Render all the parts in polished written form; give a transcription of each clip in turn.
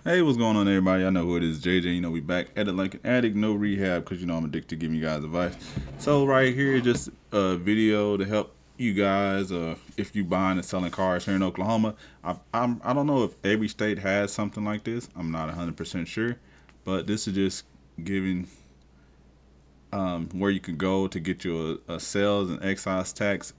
Hey, what's going on, everybody? I know who it is, JJ. We back at it like an addict, no rehab, because I'm addicted to giving you guys advice. So right here, just a video to help you guys. If you buying and selling cars here in Oklahoma, I don't know if every state has something like this. I'm not 100% sure, but this is just giving where you can go to get you a sales and excise tax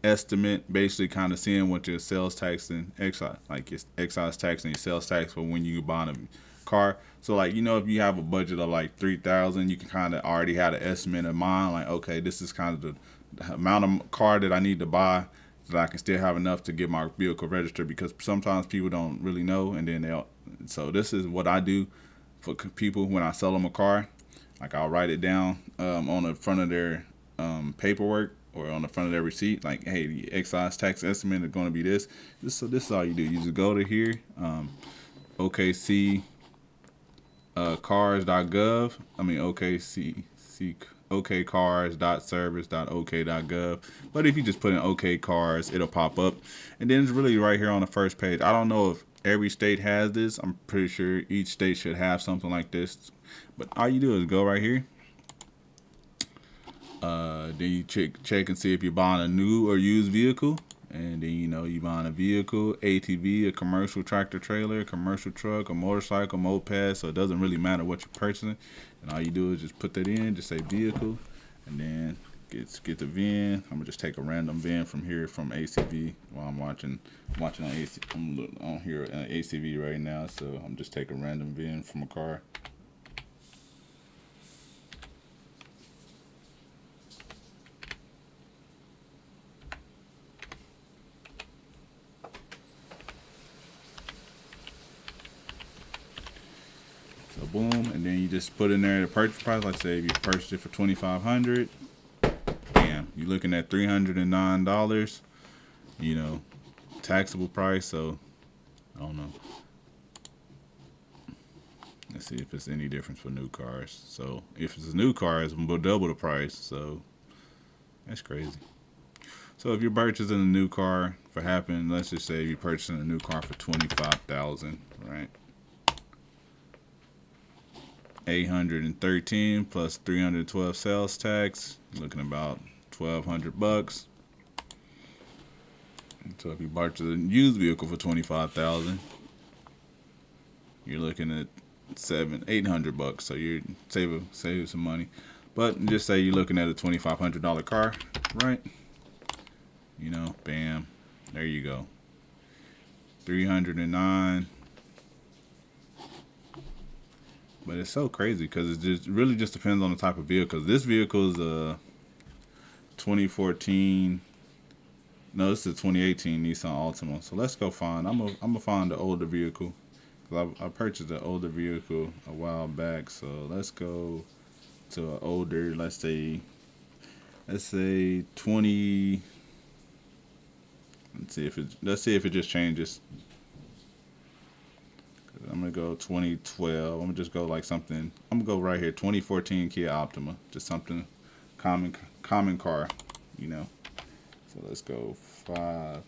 estimate, basically kind of seeing what your sales tax and excise, like your excise tax and your sales tax for when you buy a car. So like if you have a budget of like 3,000, you can kind of already have an estimate in mind. Like okay, this is kind of the amount of car that I need to buy so that I can still have enough to get my vehicle registered because sometimes people don't really know and then they'll. So this is what I do for people when I sell them a car. Like I'll write it down on the front of their paperwork or on the front of their receipt. Like, hey, the excise tax estimate is going to be this. So this is all you do. You just go to here, OKC cars.gov. I mean OKC okcars.service.ok.gov. But if you just put in OK Cars, it'll pop up, and then it's really right here on the first page. I don't know if every state has this. I'm pretty sure each state should have something like this. But all you do is go right here. Then you check and see if you're buying a new or used vehicle. And then you buying a vehicle, ATV, a commercial tractor trailer, a commercial truck, a motorcycle, moped. So it doesn't really matter what you're purchasing. And all you do is just put that in, just say vehicle, and then get the VIN. I'm gonna just take a random VIN from here from ACV while I'm watching on AC. I'm on here on ACV right now, so I'm just taking a random VIN from a car. So boom, and then you just put in there the purchase price. Like say if you purchased it for $2,500, bam, you're looking at $309. Taxable price. So I don't know. Let's see if it's any difference for new cars. So if it's a new car, it's double the price. So that's crazy. So if you're purchasing a new car for happen, let's just say you're purchasing a new car for 25,000, right? 813 plus 312 sales tax, you're looking about $1,200. So if you purchase a used vehicle for 25,000, you're looking at $800. So you're saving some money. But just say you're looking at a $2,500 car, right? Bam, there you go. 309. But it's so crazy because it just really just depends on the type of vehicle. Cause this vehicle is a 2014. No, this is a 2018 Nissan Altima. So let's go find. I'm gonna find the older vehicle. Cause I purchased an older vehicle a while back. So let's go to an older. Let's say 20. Let's see if it just changes. I'm gonna go 2012. I'm gonna just go like something. I'm gonna go right here, 2014 Kia Optima, just something common car, So let's go 5.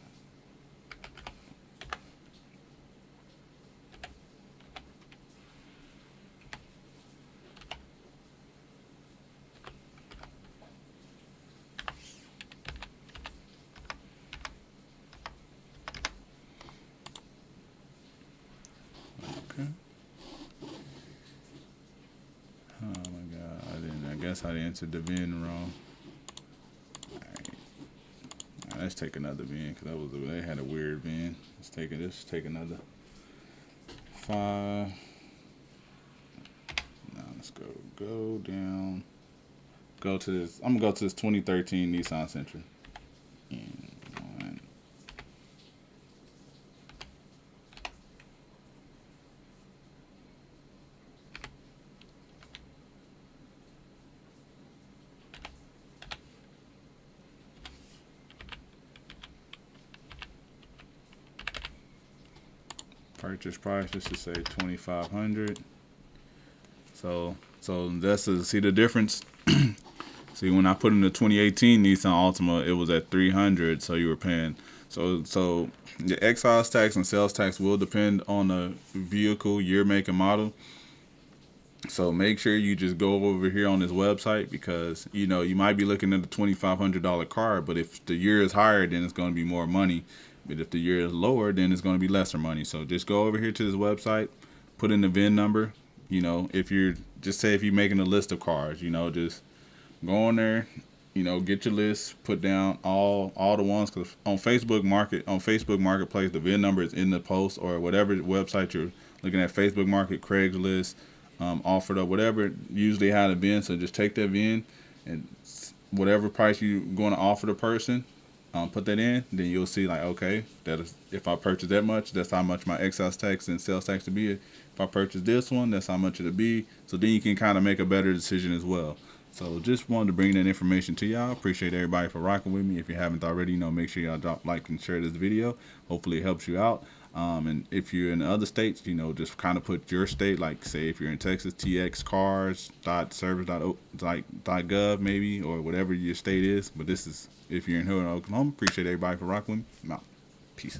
Okay. Oh my God, I guess I entered the VIN wrong. All right. Let's take another VIN because they had a weird VIN. Let's take another 5. Now let's go down. Go to this. I'm gonna go to this 2013 Nissan Sentra. And one. Purchase price, let's just say 2,500. So that's see the difference. See, when I put in the 2018 Nissan Altima, it was at 300, so you were paying. So the excise tax and sales tax will depend on the vehicle, year, make, and model. So make sure you just go over here on this website, because you might be looking at a $2,500 car, but if the year is higher, then it's going to be more money. But if the year is lower, then it's going to be lesser money. So just go over here to this website, put in the VIN number. If you're just say if you're making a list of cars, just go on there, get your list, put down all the ones, because on Facebook Marketplace, the VIN number is in the post, or whatever website you're looking at, Facebook Market, Craigslist, offered up, whatever, usually have a VIN. So just take that VIN and whatever price you're going to offer the person, put that in. Then you'll see like, okay, that is, if I purchase that much, that's how much my excise tax and sales tax to be. If I purchase this one, that's how much it'll be. So then you can kind of make a better decision as well. So just wanted to bring that information to y'all. Appreciate everybody for rocking with me. If you haven't already, make sure y'all drop like and share this video. Hopefully it helps you out. And if you're in other states, just kind of put your state, like say if you're in Texas, txcars.service.gov maybe, or whatever your state is. But this is if you're in here in Oklahoma. Appreciate everybody for rocking with me. I'm out. Peace.